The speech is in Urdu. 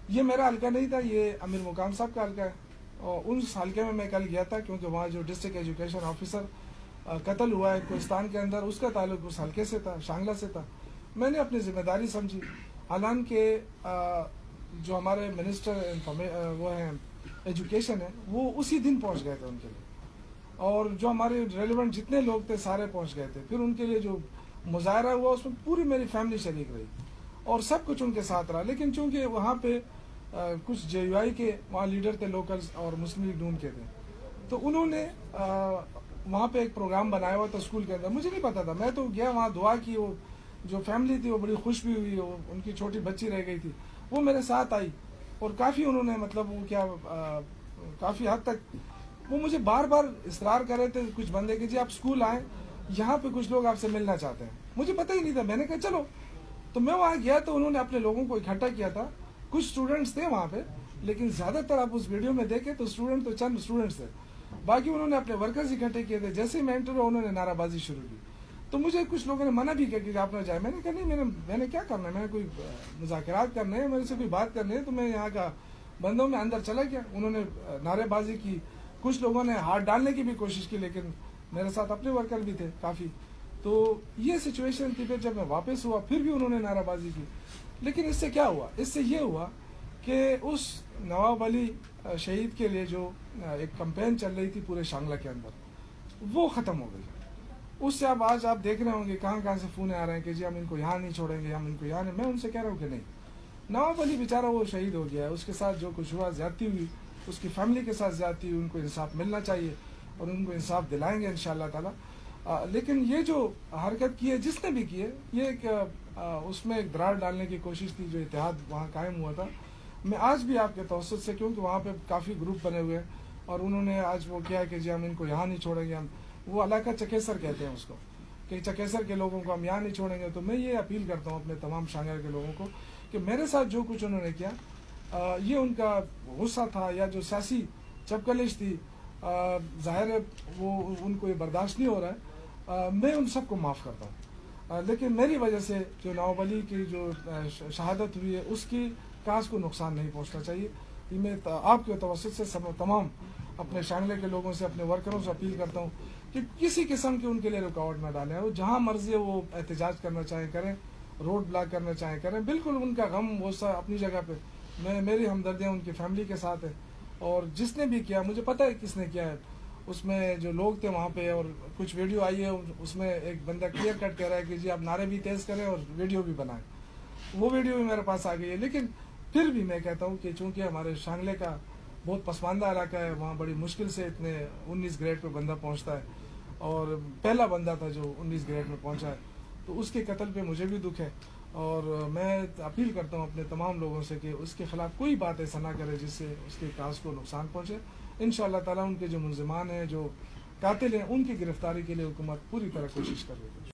یہ میرا حلقہ نہیں تھا، یہ امیر مقام صاحب کا حلقہ ہے، اور اس حلقے میں کل گیا تھا کیونکہ وہاں جو ڈسٹرکٹ ایجوکیشن آفیسر قتل ہوا ہے کوہستان کے اندر، اس کا تعلق اس حلقے سے تھا، شانگلہ سے تھا۔ میں نے اپنی ذمہ داری سمجھی، حالانکہ جو ہمارے منسٹر وہ ہیں ایجوکیشن ہے، وہ اسی دن پہنچ گئے تھے ان کے لیے، اور جو ہمارے ریلیونٹ جتنے لوگ تھے سارے پہنچ گئے تھے۔ پھر ان کے لیے جو مظاہرہ ہوا اس میں پوری میری فیملی شریک رہی اور سب کچھ ان کے ساتھ رہا، لیکن چونکہ وہاں پہ کچھ جے یو آئی کے وہاں لیڈر تھے لوکلز اور مسلم لیگ نون کے تھے، تو انہوں نے وہاں پہ ایک پروگرام بنایا ہوا تھا اسکول کے اندر، مجھے نہیں پتا تھا، میں تو گیا وہاں دعا کی، وہ جو فیملی تھی وہ بڑی خوش بھی ہوئی، ان کی چھوٹی بچی رہ گئی تھی، وہ میرے ساتھ آئی، اور کافی انہوں نے مطلب وہ کیا کافی حد تک وہ مجھے بار بار اصرار کر رہے تھے کچھ بندے کہ جی آپ اسکول آئیں، یہاں پہ کچھ لوگ آپ سے ملنا چاہتے ہیں۔ مجھے پتہ ہی نہیں تھا، میں نے کہا چلو، تو میں وہاں گیا تو انہوں نے اپنے لوگوں کو اکٹھا کیا تھا، کچھ اسٹوڈنٹس تھے وہاں پہ، لیکن زیادہ تر آپ اس ویڈیو میں دیکھیں تو اسٹوڈنٹ تو چند اسٹوڈنٹس تھے، باقی انہوں نے اپنے ورکرز اکٹھے کیے تھے۔ جیسے ہی میں انٹر ہوا انہوں نے نعرہ بازی شروع کی، تو مجھے کچھ لوگوں نے منع بھی کیا کہ آپ نہ جائیں۔ میں نے کہا نہیں، میں نے کیا کرنا ہے، میں نے کوئی مذاکرات کرنے ہیں، میرے سے کوئی بات کرنی ہے، تو میں یہاں کا بندوں میں اندر چلا گیا۔ انہوں نے نعرے بازی کی، کچھ لوگوں نے ہاتھ ڈالنے کی بھی کوشش کی، لیکن میرے ساتھ اپنے ورکر بھی تھے کافی، تو یہ سچویشن تھی۔ پھر جب میں واپس ہوا پھر بھی انہوں نے نعرہ بازی کی، لیکن اس سے کیا ہوا؟ اس سے یہ ہوا کہ اس نواب علی شہید کے لیے جو ایک کمپین چل رہی تھی پورے شانگلہ کے اندر، وہ ختم ہو گئی۔ اس سے اب آج آپ دیکھ رہے ہوں گے کہاں کہاں سے فون آ رہے ہیں کہ جی ہم ان کو یہاں نہیں چھوڑیں گے، ہم ان کو یہاں نہیں۔ میں ان سے کہہ رہا ہوں کہ نہیں، نواب علی بیچارہ وہ شہید ہو گیا ہے، اس کے ساتھ جو کچھ ہوا زیادتی ہوئی، اس کی فیملی کے ساتھ زیادتی ہوئی، ان کو انصاف ملنا چاہیے اور ان کو انصاف دلائیں گے انشاءاللہ تعالی۔ لیکن یہ جو حرکت کی ہے جس نے بھی کی ہے، یہ ایک اس میں ایک دراڑ ڈالنے کی کوشش تھی، جو اتحاد وہاں قائم ہوا تھا۔ میں آج بھی آپ کے توسط سے، کیونکہ وہاں پہ کافی گروپ بنے ہوئے ہیں، اور انہوں نے آج وہ کیا کہ جی ہم ان کو یہاں نہیں چھوڑیں گے، ہم وہ علاقہ چکیسر کہتے ہیں اس کو، کہ چکیسر کے لوگوں کو ہم یہاں نہیں چھوڑیں گے۔ تو میں یہ اپیل کرتا ہوں اپنے تمام شانگلہ کے لوگوں کو کہ میرے ساتھ جو کچھ انہوں نے کیا، یہ ان کا غصہ تھا یا جو سیاسی چپکلش تھی، ظاہر ہے وہ ان کو یہ برداشت نہیں ہو رہا ہے، میں ان سب کو معاف کرتا ہوں، لیکن میری وجہ سے جو نواب علی کی جو شہادت ہوئی ہے اس کی کاز کو نقصان نہیں پہنچنا چاہیے۔ یہ میں آپ کے توسط سے تمام اپنے شانگلہ کے لوگوں سے، اپنے ورکروں سے اپیل کرتا ہوں کہ کسی قسم کی ان کے لیے رکاوٹ نہ ڈالیں، وہ جہاں مرضی ہے وہ احتجاج کرنا چاہیں کریں، روڈ بلاک کرنا چاہیں کریں، بالکل ان کا غم غصہ اپنی جگہ پہ، میری ہمدردیاں ان کی فیملی کے ساتھ ہے، اور جس نے بھی کیا مجھے پتہ ہے کس نے کیا ہے، اس میں جو لوگ تھے وہاں پہ، اور کچھ ویڈیو آئی ہے اس میں ایک بندہ کلیئر کٹ کہہ رہا ہے کہ جی آپ نعرے بھی تیز کریں اور ویڈیو بھی بنائیں، وہ ویڈیو بھی میرے پاس آ گئی ہے۔ لیکن پھر بھی میں کہتا ہوں کہ چونکہ ہمارے شانگلے کا بہت پسماندہ علاقہ ہے، وہاں بڑی مشکل سے اتنے 19 گریڈ پہ بندہ پہنچتا ہے، اور پہلا بندہ تھا جو 19 گریڈ میں پہنچا ہے، تو اس کے قتل پہ مجھے بھی دکھ ہے، اور میں اپیل کرتا ہوں اپنے تمام لوگوں سے کہ اس کے خلاف کوئی بات ایسا نہ کرے جس سے اس کے کاز کو نقصان پہنچے۔ انشاءاللہ تعالیٰ ان کے جو ملزمان ہیں، جو قاتل ہیں، ان کی گرفتاری کے لیے حکومت پوری طرح کوشش کر رہی ہے۔